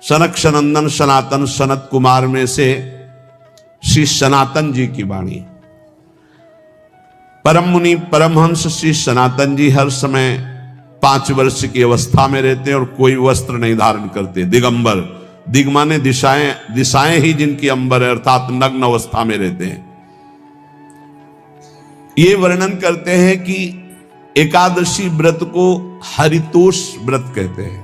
सनक सनंदन सनातन सनत कुमार में से श्री सनातन जी की वाणी। परम मुनि परमहंस श्री सनातन जी हर समय 5 वर्ष की अवस्था में रहते हैं और कोई वस्त्र नहीं धारण करते, दिगंबर। दिग माने दिशाएं, दिशाएं ही जिनकी अंबर है, अर्थात नग्न अवस्था में रहते हैं। ये वर्णन करते हैं कि एकादशी व्रत को हरितोष व्रत कहते हैं।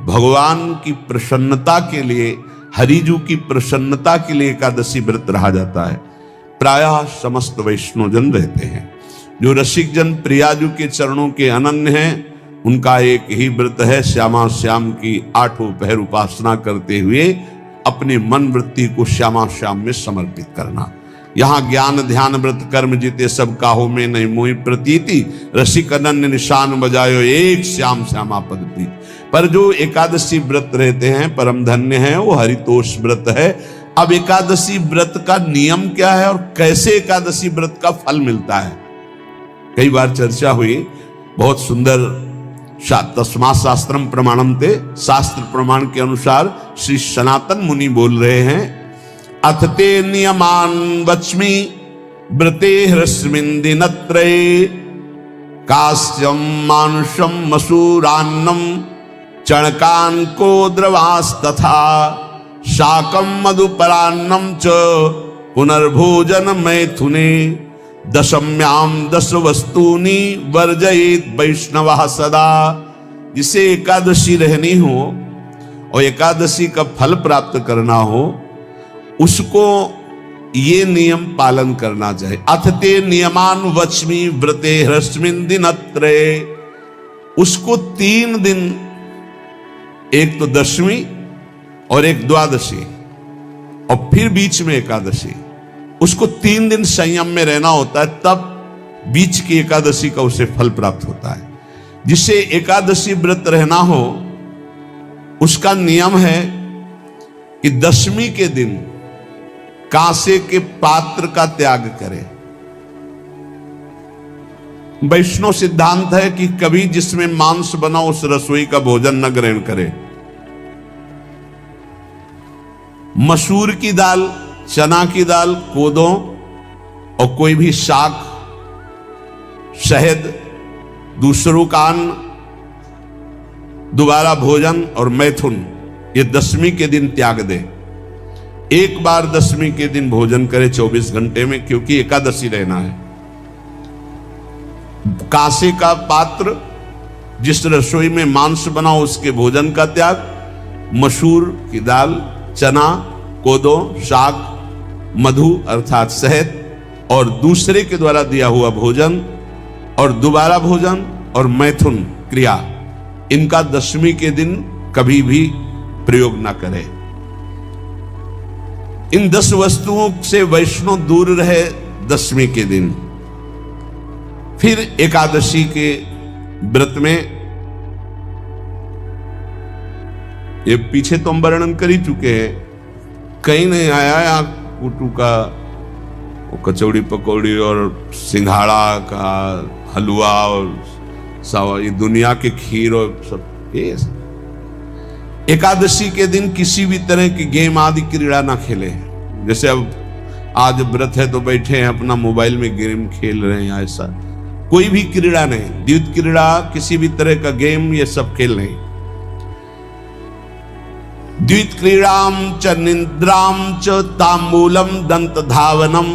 भगवान की प्रसन्नता के लिए, हरिजू की प्रसन्नता के लिए एकादशी व्रत रहा जाता है। प्रायः समस्त वैष्णव जन रहते हैं। जो रसिक जन प्रियाजू के चरणों के अनन्य हैं, उनका एक ही व्रत है, श्यामा श्याम की 8 पहर उपासना करते हुए अपने मन वृत्ति को श्यामा श्याम में समर्पित करना। यहाँ ज्ञान ध्यान व्रत कर्म जीते सब काहो में नहीं मोहि प्रतीति, रसिक अनन्य निशान बजायो एक श्याम श्यामा पद प्रीति। पर जो एकादशी व्रत रहते हैं परम धन्य है, वो हरितोष व्रत है। अब एकादशी व्रत का नियम क्या है और कैसे एकादशी व्रत का फल मिलता है, कई बार चर्चा हुई। बहुत सुंदर तस्मा शास्त्रम प्रमाणम ते, शास्त्र प्रमाण के अनुसार श्री सनातन मुनि बोल रहे हैं, अथ ते नियमान वच्मि व्रते ह्रस्मिन् दिनत्रये, कास्यम मानुषम मसूरान्नम चणकान को द्रवास्तथा, शाकम मधुपरान्नम च पुनर्भोजन मैथुने, दशम्याम 10 वस्तूनि वर्जयेत वैष्णवः सदा। जिसे एकादशी रहनी हो और एकादशी का फल प्राप्त करना हो, उसको ये नियम पालन करना चाहिए। अथ ते नियमान वच्मि व्रते ह्रस्मिन् दिनत्रये, उसको 3 दिन, एक तो दशमी और एक द्वादशी और फिर बीच में एकादशी, उसको 3 दिन संयम में रहना होता है, तब बीच की एकादशी का उसे फल प्राप्त होता है। जिसे एकादशी व्रत रहना हो, उसका नियम है कि दशमी के दिन कांसे के पात्र का त्याग करे। वैष्णव सिद्धांत है कि कभी जिसमें मांस बना उस रसोई का भोजन न ग्रहण करे। मसूर की दाल, चना की दाल, कोदों और कोई भी शाक, शहद, दूसरों का अन्न, दोबारा भोजन और मैथुन, ये दशमी के दिन त्याग दे। एक बार दशमी के दिन भोजन करे 24 घंटे में, क्योंकि एकादशी रहना है। कांसे का पात्र, जिस रसोई में मांस बना उसके भोजन का त्याग, मसूर की दाल, चना, कोदो, शाक, मधु अर्थात शहद और दूसरे के द्वारा दिया हुआ भोजन और दोबारा भोजन और मैथुन क्रिया, इनका दशमी के दिन कभी भी प्रयोग ना करें। इन 10 वस्तुओं से वैष्णव दूर रहे दशमी के दिन। फिर एकादशी के व्रत में, ये पीछे तो हम वर्णन कर ही चुके हैं, कहीं नहीं आया कुटू का कचौड़ी पकौड़ी और सिंघाड़ा का हलवा और सावा, ये दुनिया के खीर और सब। ये एकादशी के दिन किसी भी तरह की गेम आदि क्रीड़ा ना खेले। जैसे अब आज व्रत है तो बैठे हैं अपना मोबाइल में गेम खेल रहे हैं, ऐसा कोई भी क्रीड़ा नहीं। द्वैत क्रीड़ा, किसी भी तरह का गेम, ये सब खेल नहीं। द्वैत क्रीड़ाम च निद्राम च तांबूलम दंत धावनम,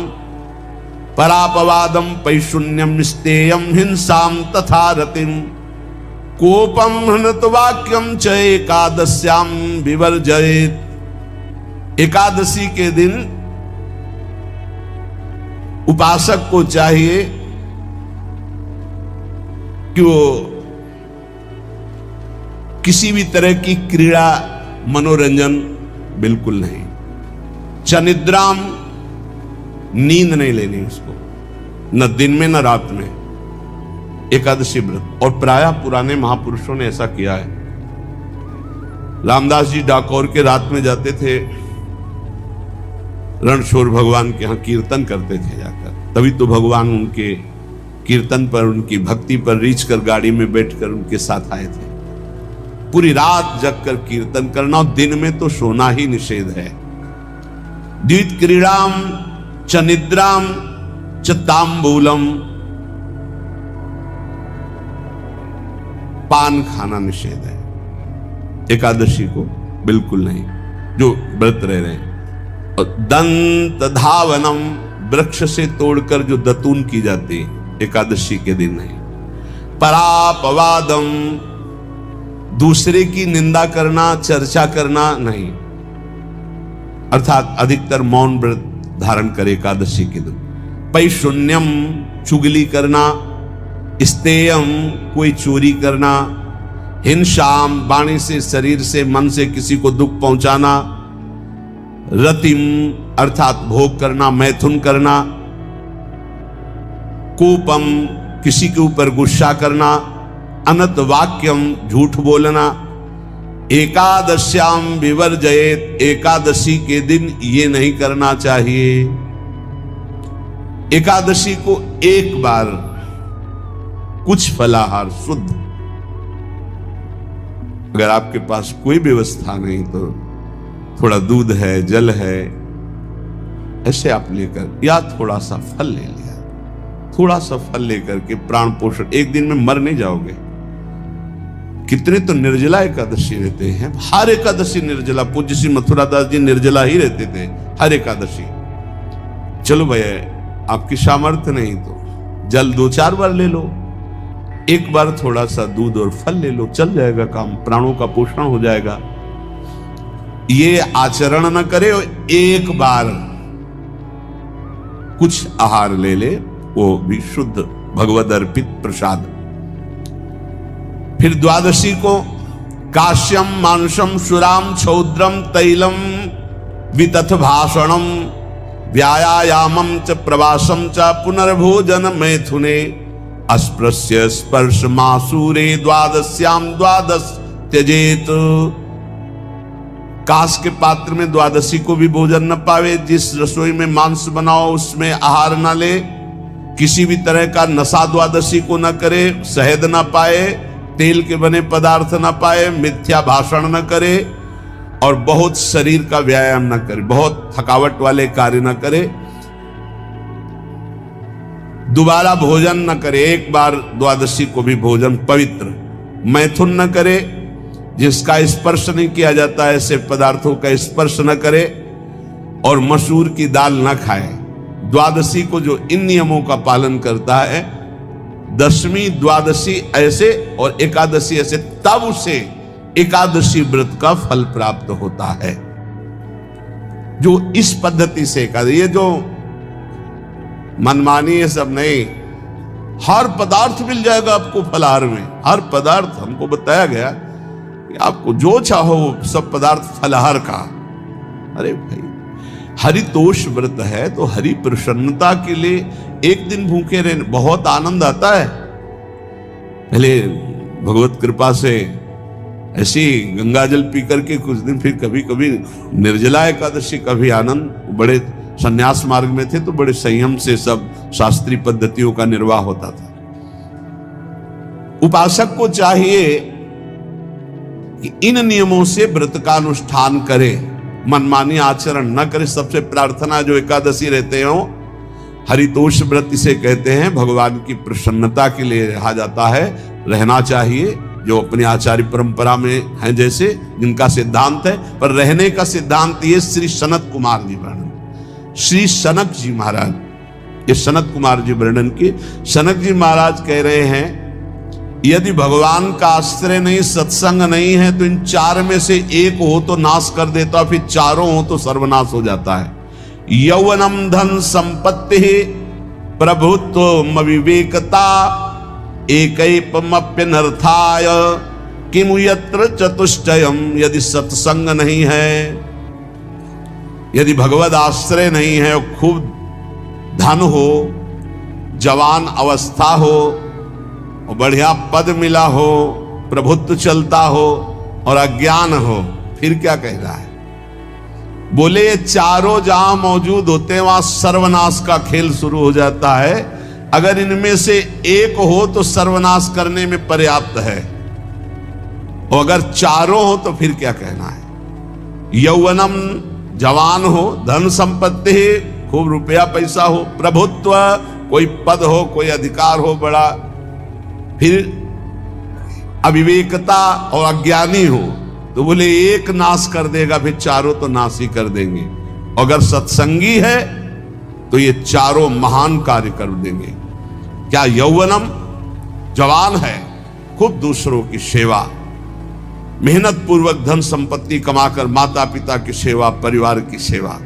परापवादम पैशून्यम स्तेयम हिंसाम तथा रतिम, कोपम हनत वाक्यम च एकादश्याम विवर्जयेत। एकादशी के दिन उपासक को चाहिए कि वो किसी भी तरह की क्रीड़ा, मनोरंजन बिल्कुल नहीं। चनिद्राम, नींद नहीं लेनी उसको, न दिन में न रात में, एकादशी व्रत। और प्रायः पुराने महापुरुषों ने ऐसा किया है। रामदास जी डाकोर के रात में जाते थे, रणछोड़ भगवान के यहाँ कीर्तन करते थे जाकर, तभी तो भगवान उनके कीर्तन पर, उनकी भक्ति पर रीझ कर गाड़ी में बैठकर उनके साथ आए थे। पूरी रात जगकर कीर्तन करना, और दिन में तो सोना ही निषेध है। द्वित क्रीड़ाम च निद्राम च तांबूलम, पान खाना निषेध है एकादशी को, बिल्कुल नहीं, जो व्रत रह रहे हैं। और दंत धावनम, वृक्ष से तोड़कर जो दतून की जाती है एकादशी के दिन नहीं। परापवादम, दूसरे की निंदा करना, चर्चा करना नहीं, अर्थात अधिकतर मौन व्रत धारण करे एकादशी के दिन। पैशून्यम, चुगली करना। स्तेयम, कोई चोरी करना। हिंसाम, वाणी से, शरीर से, मन से किसी को दुख पहुंचाना। रतिम, अर्थात भोग करना, मैथुन करना। कोपम, किसी के ऊपर गुस्सा करना। अनत वाक्यम, झूठ बोलना। एकादश्याम विवर्जयेत, एकादशी के दिन ये नहीं करना चाहिए। एकादशी को एक बार कुछ फलाहार शुद्ध, अगर आपके पास कोई व्यवस्था नहीं तो थोड़ा दूध है, जल है, ऐसे आप लेकर, या थोड़ा सा फल ले लिया, थोड़ा सा फल लेकर के प्राण पोषण, एक दिन में मर नहीं जाओगे। कितने तो निर्जला एकादशी रहते हैं, हर एकादशी निर्जला। पूज्य श्री मथुरा दास जी निर्जला ही रहते थे हर एकादशी। चलो भैया, आपकी सामर्थ्य नहीं तो जल 2-4 बार ले लो, एक बार थोड़ा सा दूध और फल ले लो, चल जाएगा काम, प्राणों का पोषण हो जाएगा। ये आचरण न करे, एक बार कुछ आहार ले ले, वो भी शुद्ध भगवद अर्पित प्रसाद। फिर द्वादशी को काश्यम मांसम सुराम छौद्रम तैलम वितथ भाषणम व्यायामम च प्रवासम च पुनर्भोजन मैथुने अस्पृश्य स्पर्श मासूरे द्वादश्याम द्वादश त्यजेत। कांस के पात्र में द्वादशी को भी भोजन न पावे। जिस रसोई में मांस बनाओ उसमें आहार न ले। किसी भी तरह का नशा द्वादशी को न करे। शहद न पाए, तेल के बने पदार्थ न पाए, मिथ्या भाषण न करे और बहुत शरीर का व्यायाम न करे, बहुत थकावट वाले कार्य न करे। दोबारा भोजन न करे, एक बार द्वादशी को भी भोजन पवित्र। मैथुन न करे, जिसका स्पर्श नहीं किया जाता है ऐसे पदार्थों का स्पर्श न करे, और मसूर की दाल न खाए। द्वादशी को जो इन नियमों का पालन करता है, दशमी द्वादशी ऐसे और एकादशी ऐसे, तब उसे एकादशी व्रत का फल प्राप्त होता है। जो इस पद्धति से ये जो मनमानी है सब नहीं, हर पदार्थ मिल जाएगा आपको फलाहार में। हर पदार्थ हमको बताया गया कि आपको जो चाहो सब पदार्थ फलाहार का। अरे भाई, हरितोष व्रत है तो हरि प्रसन्नता के लिए एक दिन भूखे रहने बहुत आनंद आता है। पहले भगवत कृपा से ऐसी गंगा जल पी करके कुछ दिन, फिर कभी कभी निर्जला एकादशी का भी आनंद। बड़े संन्यास मार्ग में थे तो बड़े संयम से सब शास्त्रीय पद्धतियों का निर्वाह होता था। उपासक को चाहिए कि इन नियमों से व्रत का अनुष्ठान करे, मनमानी आचरण न करे। सबसे प्रार्थना जो एकादशी रहते हो, हरितोष व्रत इसे कहते हैं, भगवान की प्रसन्नता के लिए रहा जाता है, रहना चाहिए। जो अपनी आचार्य परंपरा में है, जैसे जिनका सिद्धांत है, पर रहने का सिद्धांत ये श्री सनत कुमार जी वर्णन, श्री सनक जी महाराज, ये सनत कुमार जी वर्णन की। सनक जी महाराज कह रहे हैं, यदि भगवान का आश्रय नहीं, सत्संग नहीं है, तो इन 4 में से एक हो तो नाश कर देता, फिर चारों हो तो सर्वनाश हो जाता है। यौवनम धन संपत्ति प्रभुत्व विवेकता एकैपमप्यनर्थाय किमु यत्र चतुष्टयम। यदि सत्संग नहीं है, यदि भगवद आश्रय नहीं है, खूब धन हो, जवान अवस्था हो, और बढ़िया पद मिला हो, प्रभुत्व चलता हो और अज्ञान हो, फिर क्या कह रहा है? बोले ये चारों जहां मौजूद होते हैं वहां सर्वनाश का खेल शुरू हो जाता है। अगर इनमें से एक हो तो सर्वनाश करने में पर्याप्त है। और अगर चारों हो तो फिर क्या कहना है। यौवनम जवान हो, धन संपत्ति, खूब रुपया पैसा हो, प्रभुत्व, कोई पद हो, कोई अधिकार हो बड़ा, फिर अविवेकता और अज्ञानी हो, तो बोले एक नाश कर देगा, फिर चारों तो नाश ही कर देंगे। अगर सत्संगी है तो ये चारों महान कार्य कर देंगे। क्या यौवनम, जवान है, खूब दूसरों की सेवा, मेहनत पूर्वक धन संपत्ति कमाकर माता पिता की सेवा, परिवार की सेवा,